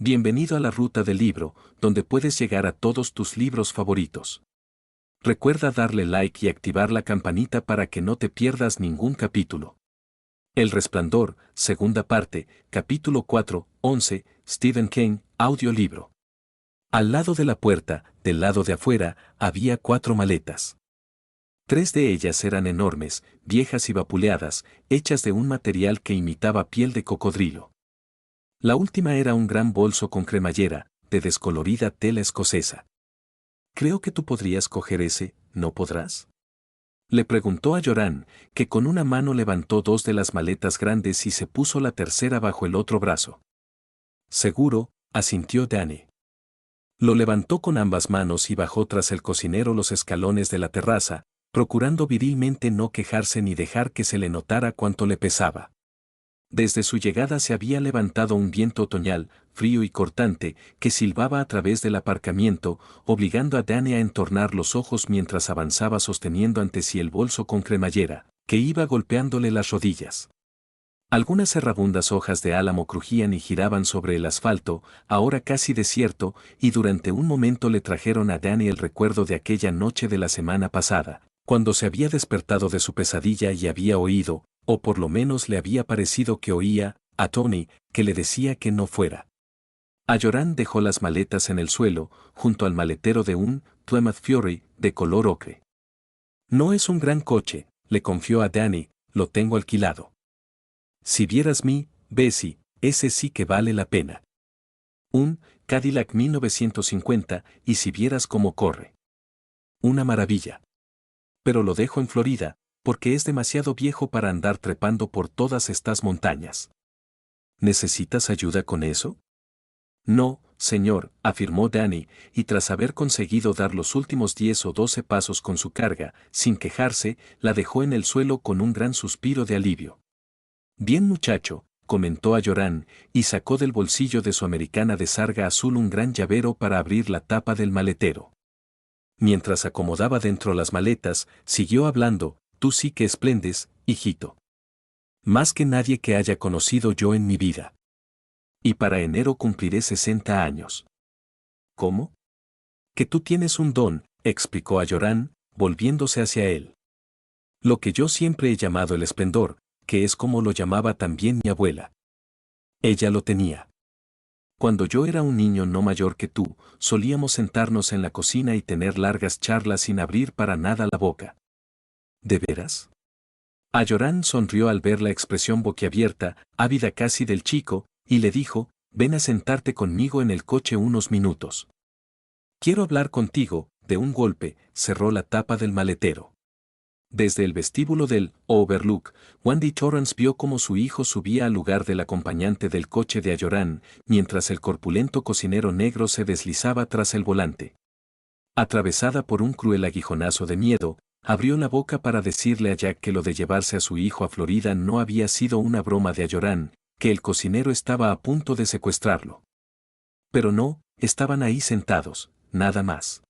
Bienvenido a la ruta del libro, donde puedes llegar a todos tus libros favoritos. Recuerda darle like y activar la campanita para que no te pierdas ningún capítulo. El Resplandor, segunda parte, capítulo 4, 11, Stephen King, audiolibro. Al lado de la puerta, del lado de afuera, había 4 maletas. 3 de ellas eran enormes, viejas y vapuleadas, hechas de un material que imitaba piel de cocodrilo. La última era un gran bolso con cremallera, de descolorida tela escocesa. Creo que tú podrías coger ese, ¿no podrás? Le preguntó a Joran, que con una mano levantó 2 de las maletas grandes y se puso la tercera bajo el otro brazo. Seguro, asintió Danny. Lo levantó con ambas manos y bajó tras el cocinero los escalones de la terraza, procurando virilmente no quejarse ni dejar que se le notara cuánto le pesaba. Desde su llegada se había levantado un viento otoñal, frío y cortante, que silbaba a través del aparcamiento, obligando a Danny a entornar los ojos mientras avanzaba sosteniendo ante sí el bolso con cremallera, que iba golpeándole las rodillas. Algunas errabundas hojas de álamo crujían y giraban sobre el asfalto, ahora casi desierto, y durante un momento le trajeron a Danny el recuerdo de aquella noche de la semana pasada, cuando se había despertado de su pesadilla y había oído, o por lo menos le había parecido que oía, a Tony, que le decía que no fuera. A Joran dejó las maletas en el suelo, junto al maletero de un Plymouth Fury de color ocre. No es un gran coche, le confió a Danny, lo tengo alquilado. Si vieras mi, Bessie, ese sí que vale la pena. Un Cadillac 1950, y si vieras cómo corre. Una maravilla. Pero lo dejo en Florida, porque es demasiado viejo para andar trepando por todas estas montañas. ¿Necesitas ayuda con eso? No, señor, afirmó Danny, y tras haber conseguido dar los últimos 10 o 12 pasos con su carga, sin quejarse, la dejó en el suelo con un gran suspiro de alivio. Bien muchacho, comentó a Joran, y sacó del bolsillo de su americana de sarga azul un gran llavero para abrir la tapa del maletero. Mientras acomodaba dentro las maletas, siguió hablando, tú sí que esplendes, hijito. Más que nadie que haya conocido yo en mi vida. Y para enero cumpliré 60 años. ¿Cómo? Que tú tienes un don, explicó a Joran, volviéndose hacia él. Lo que yo siempre he llamado el esplendor, que es como lo llamaba también mi abuela. Ella lo tenía. Cuando yo era un niño no mayor que tú, solíamos sentarnos en la cocina y tener largas charlas sin abrir para nada la boca. ¿De veras? A Joran sonrió al ver la expresión boquiabierta, ávida casi del chico, y le dijo, ven a sentarte conmigo en el coche unos minutos. Quiero hablar contigo, de un golpe, cerró la tapa del maletero. Desde el vestíbulo del Overlook, Wendy Torrance vio cómo su hijo subía al lugar del acompañante del coche de Joran, mientras el corpulento cocinero negro se deslizaba tras el volante. Atravesada por un cruel aguijonazo de miedo, abrió la boca para decirle a Jack que lo de llevarse a su hijo a Florida no había sido una broma de Joran, que el cocinero estaba a punto de secuestrarlo. Pero no, estaban ahí sentados, nada más.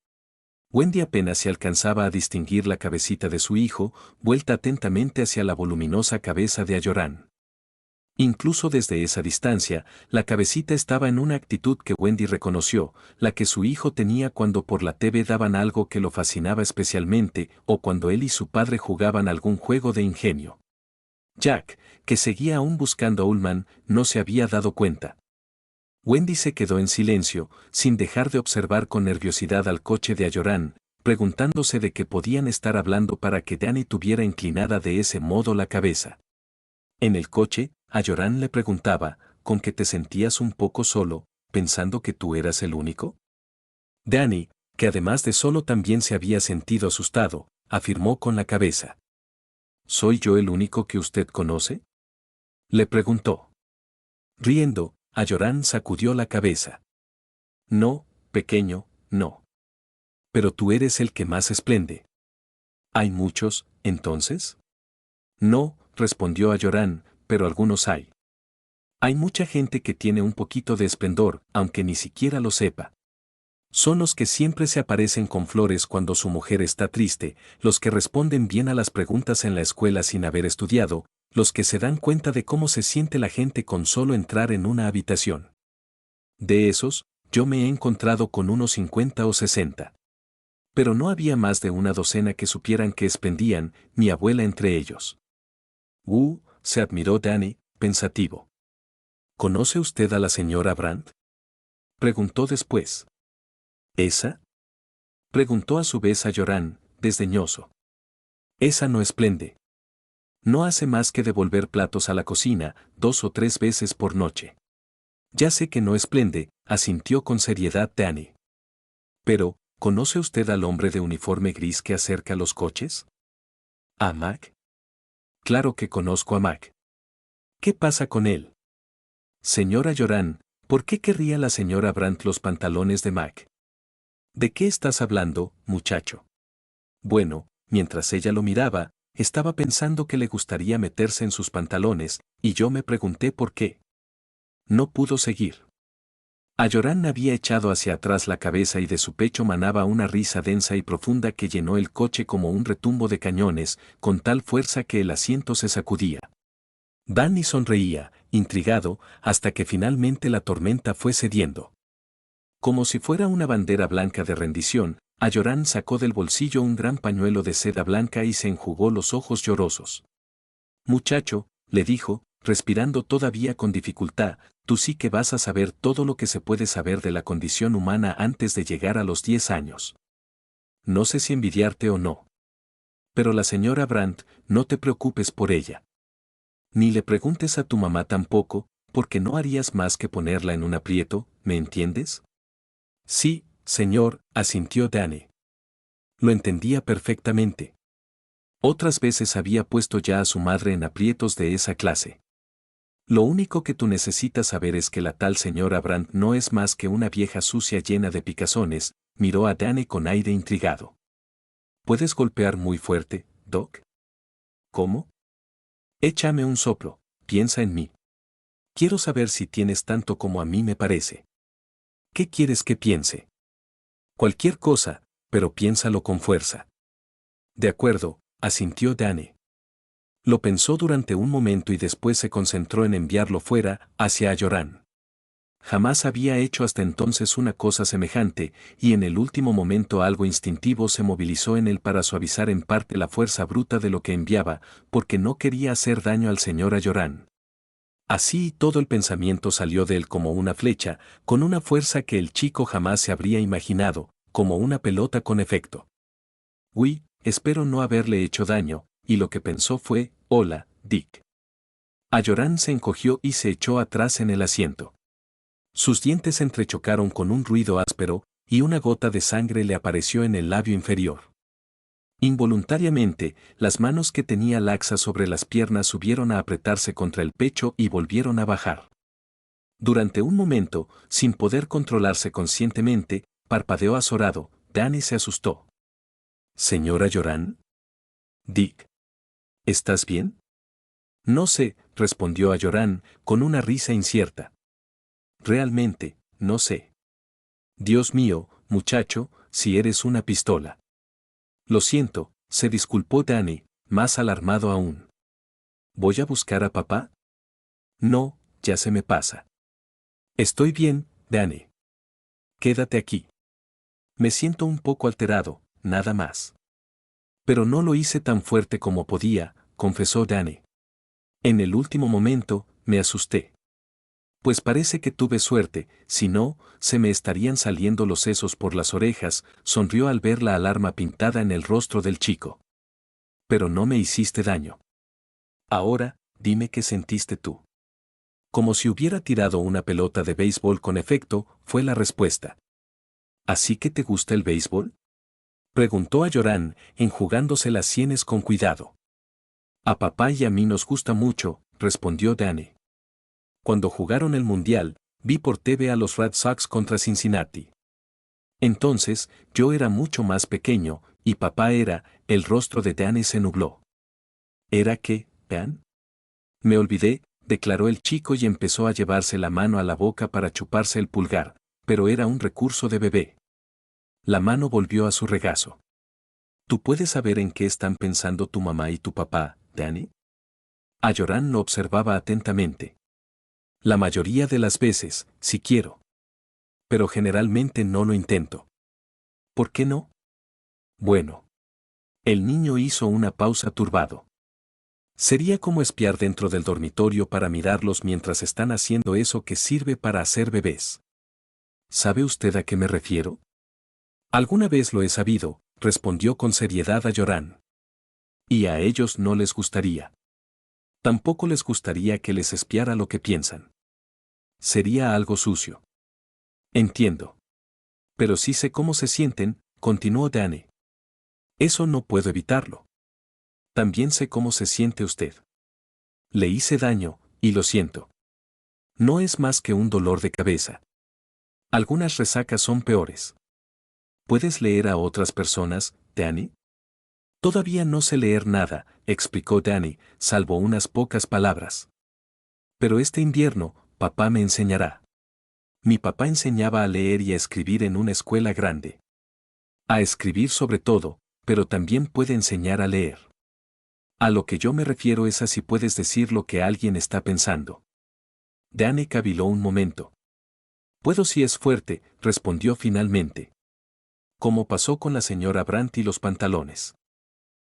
Wendy apenas se alcanzaba a distinguir la cabecita de su hijo, vuelta atentamente hacia la voluminosa cabeza de Joran. Incluso desde esa distancia, la cabecita estaba en una actitud que Wendy reconoció, la que su hijo tenía cuando por la TV daban algo que lo fascinaba especialmente, o cuando él y su padre jugaban algún juego de ingenio. Jack, que seguía aún buscando a Ullman, no se había dado cuenta. Wendy se quedó en silencio, sin dejar de observar con nerviosidad al coche de Joran, preguntándose de qué podían estar hablando para que Danny tuviera inclinada de ese modo la cabeza. En el coche, a Joran le preguntaba, ¿con que te sentías un poco solo, pensando que tú eras el único? Danny, que además de solo también se había sentido asustado, afirmó con la cabeza. ¿Soy yo el único que usted conoce? Le preguntó. Riendo, a Joran sacudió la cabeza. No, pequeño, no. Pero tú eres el que más esplende. ¿Hay muchos, entonces? No, respondió a Joran, pero algunos hay. Hay mucha gente que tiene un poquito de esplendor, aunque ni siquiera lo sepa. Son los que siempre se aparecen con flores cuando su mujer está triste, los que responden bien a las preguntas en la escuela sin haber estudiado, los que se dan cuenta de cómo se siente la gente con solo entrar en una habitación. De esos, yo me he encontrado con unos 50 o 60. Pero no había más de una docena que supieran que expendían, mi abuela entre ellos. Se admiró Danny, pensativo. ¿Conoce usted a la señora Brandt? Preguntó después. ¿Esa? Preguntó a su vez a Joran, desdeñoso. Esa no esplende. No hace más que devolver platos a la cocina 2 o 3 veces por noche. Ya sé que no esplende, asintió con seriedad Danny. Pero, ¿conoce usted al hombre de uniforme gris que acerca los coches? ¿A Mac? Claro que conozco a Mac. ¿Qué pasa con él? Señora Joran, ¿por qué querría la señora Brandt los pantalones de Mac? ¿De qué estás hablando, muchacho? Bueno, mientras ella lo miraba, estaba pensando que le gustaría meterse en sus pantalones, y yo me pregunté por qué. No pudo seguir. Ayoran había echado hacia atrás la cabeza y de su pecho manaba una risa densa y profunda que llenó el coche como un retumbo de cañones, con tal fuerza que el asiento se sacudía. Danny sonreía, intrigado, hasta que finalmente la tormenta fue cediendo. Como si fuera una bandera blanca de rendición, Ayoran sacó del bolsillo un gran pañuelo de seda blanca y se enjugó los ojos llorosos. Muchacho, le dijo, respirando todavía con dificultad, tú sí que vas a saber todo lo que se puede saber de la condición humana antes de llegar a los 10 años. No sé si envidiarte o no. Pero la señora Brandt, no te preocupes por ella. Ni le preguntes a tu mamá tampoco, porque no harías más que ponerla en un aprieto, ¿me entiendes? Sí, señor, asintió Danny. Lo entendía perfectamente. Otras veces había puesto ya a su madre en aprietos de esa clase. Lo único que tú necesitas saber es que la tal señora Brandt no es más que una vieja sucia llena de picazones, miró a Danny con aire intrigado. ¿Puedes golpear muy fuerte, Doc? ¿Cómo? Échame un soplo, piensa en mí. Quiero saber si tienes tanto como a mí me parece. ¿Qué quieres que piense? Cualquier cosa, pero piénsalo con fuerza. De acuerdo, asintió Danny. Lo pensó durante un momento y después se concentró en enviarlo fuera, hacia Ayoran. Jamás había hecho hasta entonces una cosa semejante, y en el último momento algo instintivo se movilizó en él para suavizar en parte la fuerza bruta de lo que enviaba, porque no quería hacer daño al señor Ayoran. Así todo el pensamiento salió de él como una flecha, con una fuerza que el chico jamás se habría imaginado, como una pelota con efecto. Espero no haberle hecho daño, y lo que pensó fue, hola, Dick. Ayoran se encogió y se echó atrás en el asiento. Sus dientes entrechocaron con un ruido áspero, y una gota de sangre le apareció en el labio inferior. Involuntariamente, las manos que tenía laxas sobre las piernas subieron a apretarse contra el pecho y volvieron a bajar. Durante un momento, sin poder controlarse conscientemente, parpadeó azorado. Danny se asustó. ¿Señora Joran? Dick. ¿Estás bien? No sé, respondió Ayoran, con una risa incierta. Realmente, no sé. Dios mío, muchacho, si eres una pistola. Lo siento, se disculpó Danny, más alarmado aún. ¿Voy a buscar a papá? No, ya se me pasa. Estoy bien, Danny. Quédate aquí. Me siento un poco alterado, nada más. Pero no lo hice tan fuerte como podía, confesó Danny. En el último momento, me asusté. Pues parece que tuve suerte, si no, se me estarían saliendo los sesos por las orejas, sonrió al ver la alarma pintada en el rostro del chico. Pero no me hiciste daño. Ahora, dime qué sentiste tú. Como si hubiera tirado una pelota de béisbol con efecto, fue la respuesta. ¿Así que te gusta el béisbol? Preguntó Ayoran, enjugándose las sienes con cuidado. A papá y a mí nos gusta mucho, respondió Danny. Cuando jugaron el Mundial, vi por TV a los Red Sox contra Cincinnati. Entonces, yo era mucho más pequeño, y papá el rostro de Danny se nubló. ¿Era qué, Dan? Me olvidé, declaró el chico y empezó a llevarse la mano a la boca para chuparse el pulgar, pero era un recurso de bebé. La mano volvió a su regazo. ¿Tú puedes saber en qué están pensando tu mamá y tu papá, Danny? Ayoran lo observaba atentamente. La mayoría de las veces, si quiero. pero generalmente no lo intento. ¿Por qué no? Bueno. El niño hizo una pausa turbado. Sería como espiar dentro del dormitorio para mirarlos mientras están haciendo eso que sirve para hacer bebés. ¿Sabe usted a qué me refiero? Alguna vez lo he sabido, respondió con seriedad a Yoram. Y a ellos no les gustaría. Tampoco les gustaría que les espiara lo que piensan. Sería algo sucio. Entiendo. Pero sí sé cómo se sienten, continuó Danny. Eso no puedo evitarlo. También sé cómo se siente usted. Le hice daño, y lo siento. No es más que un dolor de cabeza. Algunas resacas son peores. ¿Puedes leer a otras personas, Danny? Todavía no sé leer nada, explicó Danny, salvo unas pocas palabras. Pero este invierno, papá me enseñará. Mi papá enseñaba a leer y a escribir en una escuela grande. A escribir sobre todo, pero también puede enseñar a leer. A lo que yo me refiero es a si puedes decir lo que alguien está pensando. Danny caviló un momento. Puedo si es fuerte, respondió finalmente. Como pasó con la señora Brandt y los pantalones.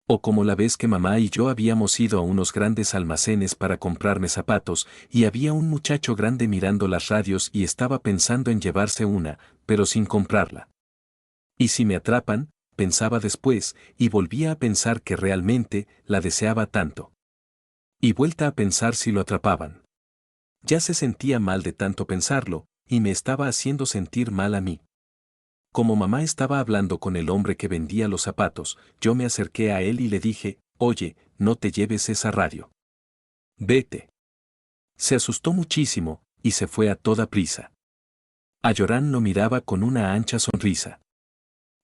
O como la vez que mamá y yo habíamos ido a unos grandes almacenes para comprarme zapatos y había un muchacho grande mirando las radios y estaba pensando en llevarse una, pero sin comprarla. Y si me atrapan, pensaba después, y volvía a pensar que realmente la deseaba tanto. Y vuelta a pensar si lo atrapaban. Ya se sentía mal de tanto pensarlo, y me estaba haciendo sentir mal a mí. Como mamá estaba hablando con el hombre que vendía los zapatos, yo me acerqué a él y le dije, oye, no te lleves esa radio. Vete. Se asustó muchísimo, y se fue a toda prisa. A Yoram lo miraba con una ancha sonrisa.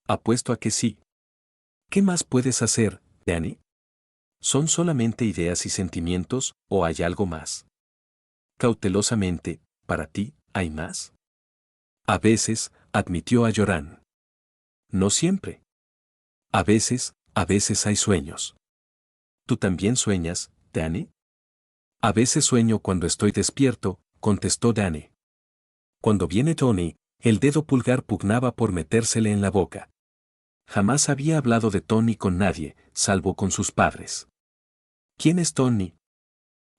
Apuesto a que sí. ¿Qué más puedes hacer, Danny? ¿Son solamente ideas y sentimientos, o hay algo más? Cautelosamente, ¿para ti, hay más? A veces, admitió a Yoram. No siempre. A veces hay sueños. ¿Tú también sueñas, Danny? A veces sueño cuando estoy despierto, contestó Danny. Cuando viene Tony, el dedo pulgar pugnaba por metérsele en la boca. Jamás había hablado de Tony con nadie, salvo con sus padres. ¿Quién es Tony?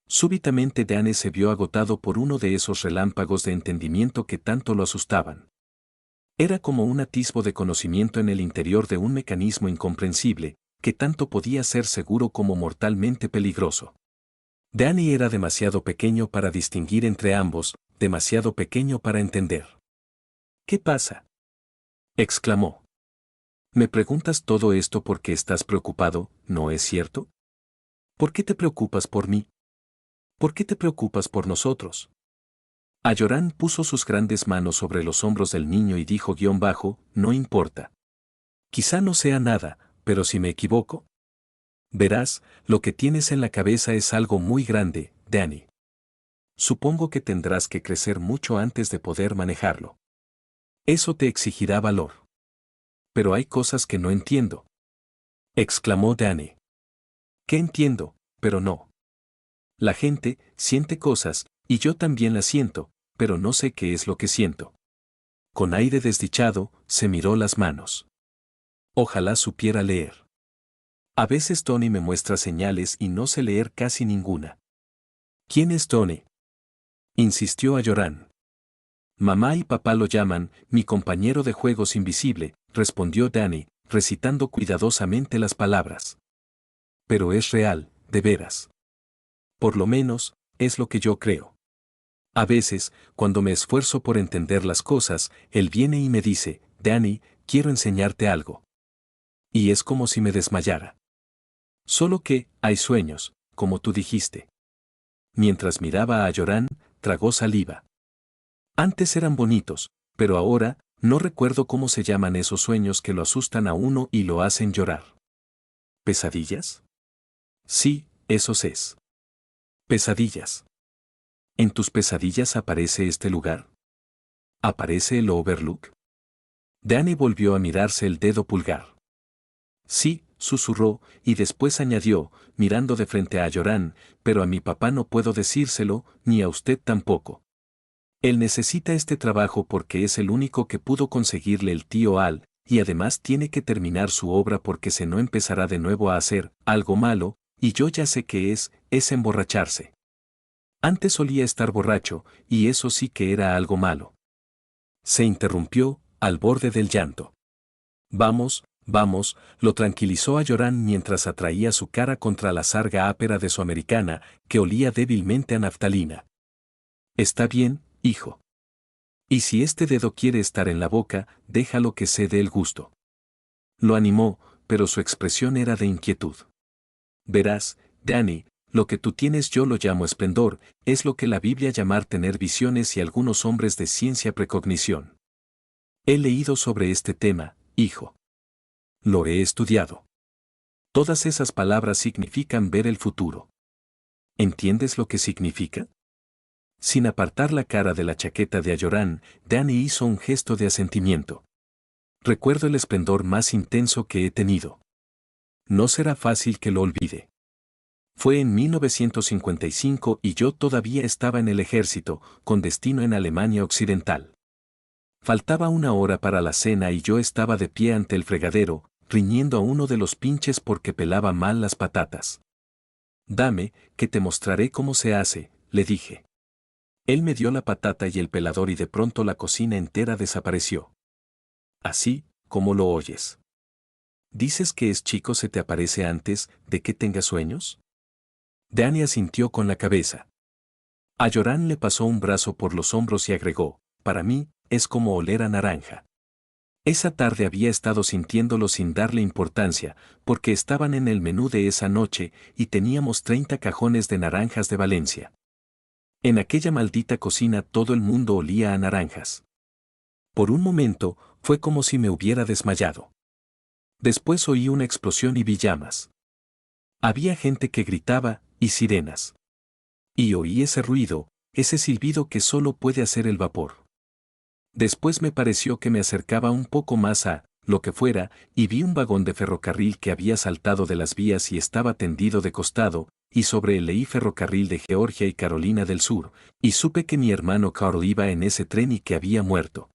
Súbitamente Danny se vio agotado por uno de esos relámpagos de entendimiento que tanto lo asustaban. Era como un atisbo de conocimiento en el interior de un mecanismo incomprensible, que tanto podía ser seguro como mortalmente peligroso. Danny era demasiado pequeño para distinguir entre ambos, demasiado pequeño para entender. ¿Qué pasa? Exclamó. Me preguntas todo esto porque estás preocupado, ¿no es cierto? ¿Por qué te preocupas por mí? ¿Por qué te preocupas por nosotros? A Yoram puso sus grandes manos sobre los hombros del niño y dijo no importa. Quizá no sea nada, pero si me equivoco. Verás, lo que tienes en la cabeza es algo muy grande, Danny. Supongo que tendrás que crecer mucho antes de poder manejarlo. Eso te exigirá valor. Pero hay cosas que no entiendo. Exclamó Danny. ¿Qué entiendo, pero no? La gente siente cosas, y yo también las siento, pero no sé qué es lo que siento. Con aire desdichado, se miró las manos. Ojalá supiera leer. A veces Tony me muestra señales y no sé leer casi ninguna. ¿Quién es Tony? Insistió a Yoram. Mamá y papá lo llaman, mi compañero de juegos invisible, respondió Danny, recitando cuidadosamente las palabras. Pero es real, de veras. Por lo menos, es lo que yo creo. A veces, cuando me esfuerzo por entender las cosas, él viene y me dice, Danny, quiero enseñarte algo. Y es como si me desmayara. Solo que, hay sueños, como tú dijiste. Mientras miraba a Yoram, tragó saliva. Antes eran bonitos, pero ahora, no recuerdo cómo se llaman esos sueños que lo asustan a uno y lo hacen llorar. ¿Pesadillas? Sí, esos es. Pesadillas. ¿En tus pesadillas aparece este lugar? ¿Aparece el Overlook? Danny volvió a mirarse el dedo pulgar. Sí, susurró, y después añadió, mirando de frente a Yoram, pero a mi papá no puedo decírselo, ni a usted tampoco. Él necesita este trabajo porque es el único que pudo conseguirle el tío Al, y además tiene que terminar su obra porque si no empezará de nuevo a hacer algo malo, y yo ya sé qué es emborracharse. Antes solía estar borracho, y eso sí que era algo malo. Se interrumpió, al borde del llanto. Vamos, vamos, lo tranquilizó a Joran mientras atraía su cara contra la sarga ápera de su americana, que olía débilmente a naftalina. Está bien, hijo. Y si este dedo quiere estar en la boca, déjalo que se dé el gusto. Lo animó, pero su expresión era de inquietud. Verás, Danny, lo que tú tienes yo lo llamo esplendor, es lo que la Biblia llamar tener visiones y algunos hombres de ciencia precognición. He leído sobre este tema, hijo. Lo he estudiado. Todas esas palabras significan ver el futuro. ¿Entiendes lo que significa? Sin apartar la cara de la chaqueta de Ayorán, Danny hizo un gesto de asentimiento. Recuerdo el esplendor más intenso que he tenido. No será fácil que lo olvide. Fue en 1955 y yo todavía estaba en el ejército, con destino en Alemania Occidental. Faltaba una hora para la cena y yo estaba de pie ante el fregadero, riñendo a uno de los pinches porque pelaba mal las patatas. Dame, que te mostraré cómo se hace, le dije. Él me dio la patata y el pelador y de pronto la cocina entera desapareció. Así, como lo oyes. ¿Dices que es chico se te aparece antes de que tengas sueños? Danny asintió con la cabeza. A Joran le pasó un brazo por los hombros y agregó, para mí, es como oler a naranja. Esa tarde había estado sintiéndolo sin darle importancia, porque estaban en el menú de esa noche y teníamos 30 cajones de naranjas de Valencia. En aquella maldita cocina todo el mundo olía a naranjas. Por un momento, fue como si me hubiera desmayado. Después oí una explosión y vi llamas. Había gente que gritaba, y sirenas. Y oí ese ruido, ese silbido que solo puede hacer el vapor. Después me pareció que me acercaba un poco más a, lo que fuera, y vi un vagón de ferrocarril que había saltado de las vías y estaba tendido de costado, y sobre él leí ferrocarril de Georgia y Carolina del Sur, y supe que mi hermano Carl iba en ese tren y que había muerto.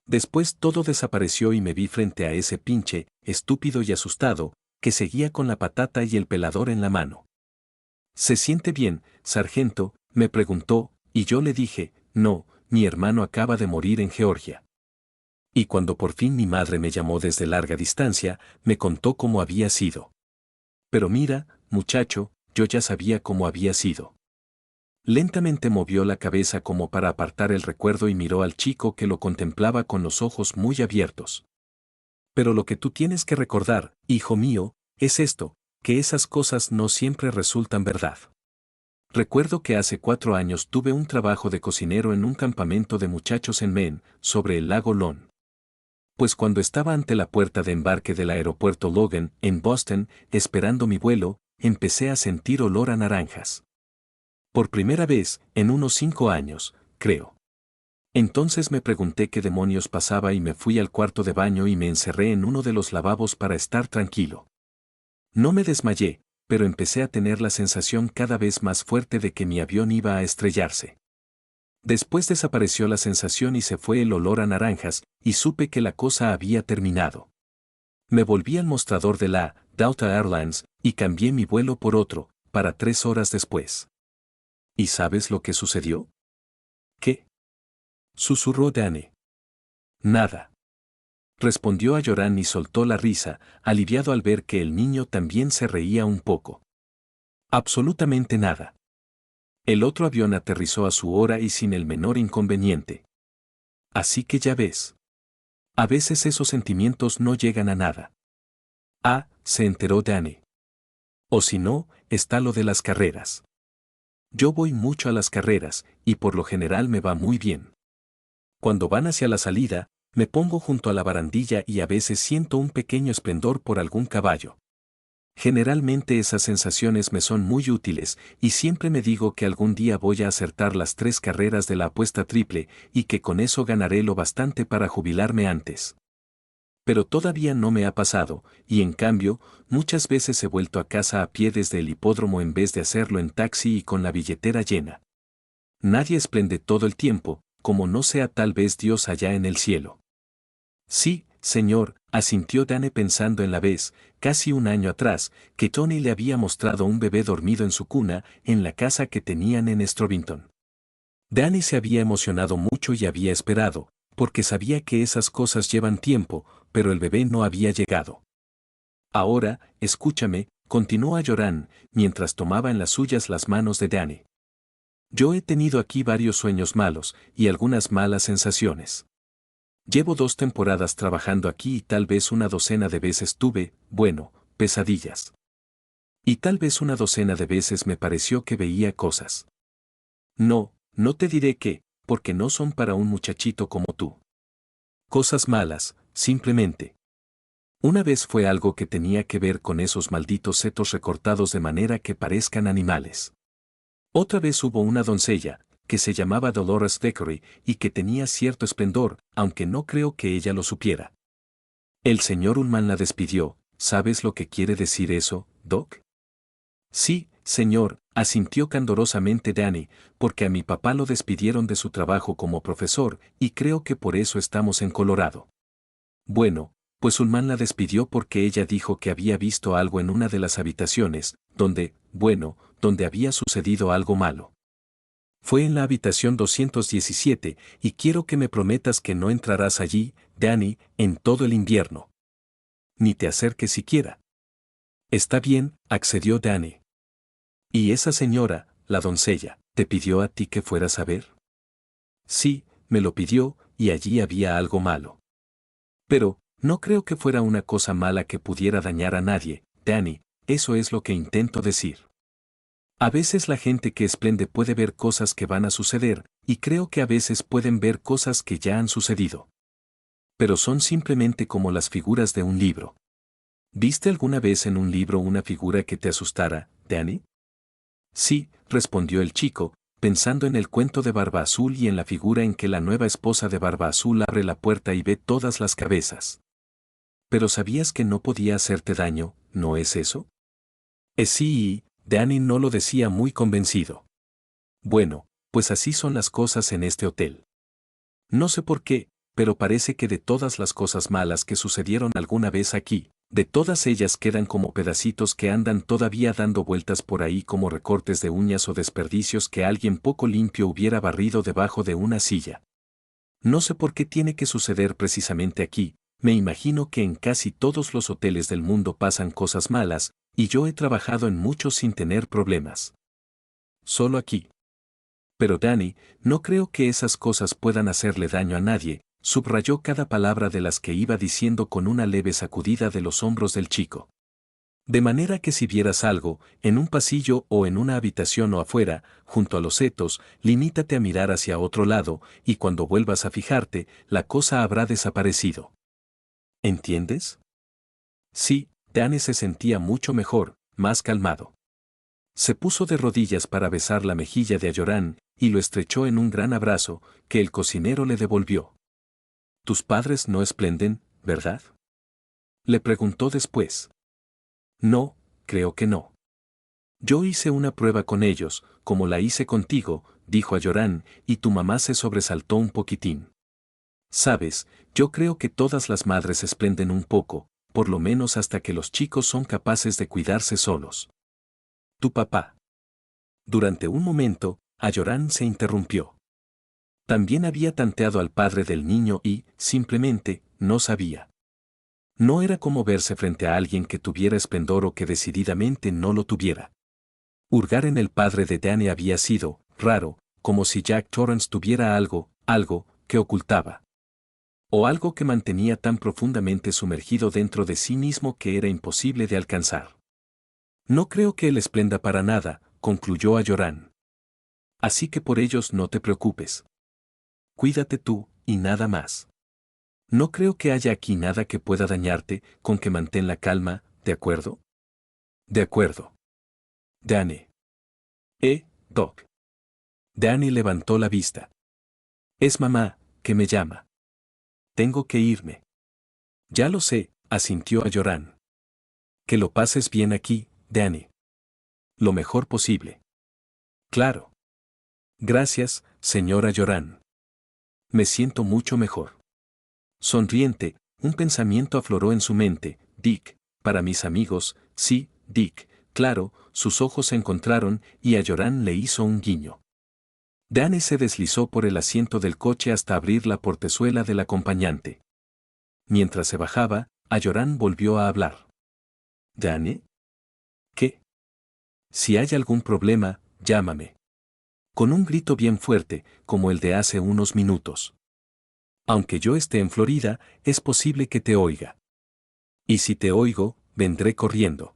Después todo desapareció y me vi frente a ese pinche, estúpido y asustado, que seguía con la patata y el pelador en la mano. ¿Se siente bien, sargento?, me preguntó, y yo le dije, no, mi hermano acaba de morir en Georgia. Y cuando por fin mi madre me llamó desde larga distancia, me contó cómo había sido. Pero mira, muchacho, yo ya sabía cómo había sido. Lentamente movió la cabeza como para apartar el recuerdo y miró al chico que lo contemplaba con los ojos muy abiertos. Pero lo que tú tienes que recordar, hijo mío, es esto, que esas cosas no siempre resultan verdad. Recuerdo que hace 4 años tuve un trabajo de cocinero en un campamento de muchachos en Maine, sobre el lago Lon. Pues cuando estaba ante la puerta de embarque del aeropuerto Logan, en Boston, esperando mi vuelo, empecé a sentir olor a naranjas. Por primera vez, en unos 5 años, creo. Entonces me pregunté qué demonios pasaba y me fui al cuarto de baño y me encerré en uno de los lavabos para estar tranquilo. No me desmayé, pero empecé a tener la sensación cada vez más fuerte de que mi avión iba a estrellarse. Después desapareció la sensación y se fue el olor a naranjas, y supe que la cosa había terminado. Me volví al mostrador de la Delta Airlines y cambié mi vuelo por otro, para 3 horas después. ¿Y sabes lo que sucedió? ¿Qué? Susurró Danny. Nada. Respondió a Joran y soltó la risa, aliviado al ver que el niño también se reía un poco. Absolutamente nada. El otro avión aterrizó a su hora y sin el menor inconveniente. Así que ya ves. A veces esos sentimientos no llegan a nada. Ah, se enteró Danny. O si no, está lo de las carreras. Yo voy mucho a las carreras, y por lo general me va muy bien. Cuando van hacia la salida, me pongo junto a la barandilla y a veces siento un pequeño esplendor por algún caballo. Generalmente esas sensaciones me son muy útiles y siempre me digo que algún día voy a acertar las 3 carreras de la apuesta triple y que con eso ganaré lo bastante para jubilarme antes. Pero todavía no me ha pasado, y en cambio, muchas veces he vuelto a casa a pie desde el hipódromo en vez de hacerlo en taxi y con la billetera llena. Nadie esplende todo el tiempo, como no sea tal vez Dios allá en el cielo. Sí, señor, asintió Dane pensando en la vez, casi un año atrás, que Tony le había mostrado un bebé dormido en su cuna, en la casa que tenían en Strovington. Dane se había emocionado mucho y había esperado, porque sabía que esas cosas llevan tiempo, pero el bebé no había llegado. Ahora, escúchame, continuó Ayoran, mientras tomaba en las suyas las manos de Dane. Yo he tenido aquí varios sueños malos, y algunas malas sensaciones. Llevo 2 temporadas trabajando aquí y tal vez una docena de veces tuve, bueno, pesadillas. Y tal vez una docena de veces me pareció que veía cosas. No, no te diré qué, porque no son para un muchachito como tú. Cosas malas, simplemente. Una vez fue algo que tenía que ver con esos malditos setos recortados de manera que parezcan animales. Otra vez hubo una doncella, que se llamaba Dolores Thackeray y que tenía cierto esplendor, aunque no creo que ella lo supiera. El señor Ullman la despidió. ¿Sabes lo que quiere decir eso, Doc? Sí, señor, asintió candorosamente Danny, porque a mi papá lo despidieron de su trabajo como profesor, y creo que por eso estamos en Colorado. Bueno, pues Ullman la despidió porque ella dijo que había visto algo en una de las habitaciones, donde había sucedido algo malo. Fue en la habitación 217, y quiero que me prometas que no entrarás allí, Danny, en todo el invierno. Ni te acerques siquiera. Está bien, accedió Danny. ¿Y esa señora, la doncella, te pidió a ti que fueras a ver? Sí, me lo pidió, y allí había algo malo. Pero, no creo que fuera una cosa mala que pudiera dañar a nadie, Danny, eso es lo que intento decir. A veces la gente que esplende puede ver cosas que van a suceder, y creo que a veces pueden ver cosas que ya han sucedido. Pero son simplemente como las figuras de un libro. ¿Viste alguna vez en un libro una figura que te asustara, Danny? Sí, respondió el chico, pensando en el cuento de Barba Azul y en la figura en que la nueva esposa de Barba Azul abre la puerta y ve todas las cabezas. Pero sabías que no podía hacerte daño, ¿no es eso? Sí, Danny no lo decía muy convencido. Bueno, pues así son las cosas en este hotel. No sé por qué, pero parece que de todas las cosas malas que sucedieron alguna vez aquí, de todas ellas quedan como pedacitos que andan todavía dando vueltas por ahí como recortes de uñas o desperdicios que alguien poco limpio hubiera barrido debajo de una silla. No sé por qué tiene que suceder precisamente aquí, me imagino que en casi todos los hoteles del mundo pasan cosas malas, y yo he trabajado en muchos sin tener problemas. Solo aquí. Pero Danny, no creo que esas cosas puedan hacerle daño a nadie, subrayó cada palabra de las que iba diciendo con una leve sacudida de los hombros del chico. De manera que si vieras algo, en un pasillo o en una habitación o afuera, junto a los setos, limítate a mirar hacia otro lado, y cuando vuelvas a fijarte, la cosa habrá desaparecido. ¿Entiendes? Sí, Danny se sentía mucho mejor, más calmado. Se puso de rodillas para besar la mejilla de Ayoran, y lo estrechó en un gran abrazo, que el cocinero le devolvió. ¿Tus padres no esplenden, verdad? Le preguntó después. No, creo que no. Yo hice una prueba con ellos, como la hice contigo, dijo Ayoran, y tu mamá se sobresaltó un poquitín. Sabes, yo creo que todas las madres esplenden un poco, por lo menos hasta que los chicos son capaces de cuidarse solos. Tu papá. Durante un momento, Ayoran se interrumpió. También había tanteado al padre del niño y, simplemente, no sabía. No era como verse frente a alguien que tuviera esplendor o que decididamente no lo tuviera. Hurgar en el padre de Danny había sido, raro, como si Jack Torrance tuviera algo, que ocultaba. O algo que mantenía tan profundamente sumergido dentro de sí mismo que era imposible de alcanzar. No creo que él esplenda para nada, concluyó Ayoran. Así que por ellos no te preocupes. Cuídate tú, y nada más. No creo que haya aquí nada que pueda dañarte, con que mantén la calma, ¿de acuerdo? De acuerdo. Danny. Doc. Danny levantó la vista. Es mamá, que me llama. Tengo que irme. Ya lo sé, asintió Ayoran. Que lo pases bien aquí, Danny. Lo mejor posible. Claro. Gracias, señora Ayoran. Me siento mucho mejor. Sonriente, un pensamiento afloró en su mente. Dick, para mis amigos, sí, Dick, claro, sus ojos se encontraron y a Joran le hizo un guiño. Dane se deslizó por el asiento del coche hasta abrir la portezuela del acompañante. Mientras se bajaba, a Joran volvió a hablar. ¿Dane? ¿Qué? Si hay algún problema, llámame. Con un grito bien fuerte, como el de hace unos minutos. Aunque yo esté en Florida, es posible que te oiga. Y si te oigo, vendré corriendo.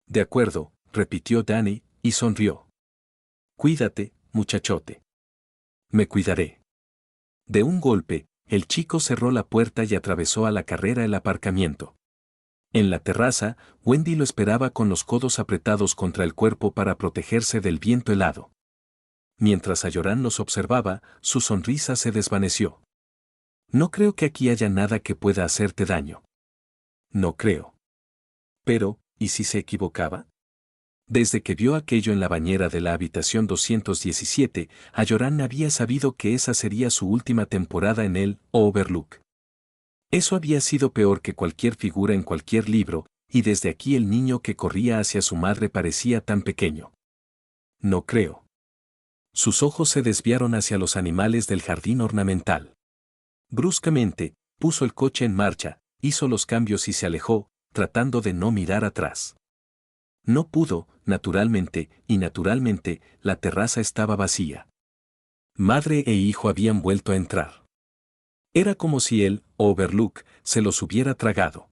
De acuerdo, repitió Danny, y sonrió. Cuídate, muchachote. Me cuidaré. De un golpe, el chico cerró la puerta y atravesó a la carrera el aparcamiento. En la terraza, Wendy lo esperaba con los codos apretados contra el cuerpo para protegerse del viento helado. Mientras Ayoran los observaba, su sonrisa se desvaneció. No creo que aquí haya nada que pueda hacerte daño. No creo. Pero, ¿y si se equivocaba? Desde que vio aquello en la bañera de la habitación 217, Ayoran había sabido que esa sería su última temporada en el Overlook. Eso había sido peor que cualquier figura en cualquier libro, y desde aquí el niño que corría hacia su madre parecía tan pequeño. No creo. Sus ojos se desviaron hacia los animales del jardín ornamental. Bruscamente, puso el coche en marcha, hizo los cambios y se alejó, tratando de no mirar atrás. No pudo, naturalmente, y naturalmente, la terraza estaba vacía. Madre e hijo habían vuelto a entrar. Era como si el Overlook se los hubiera tragado.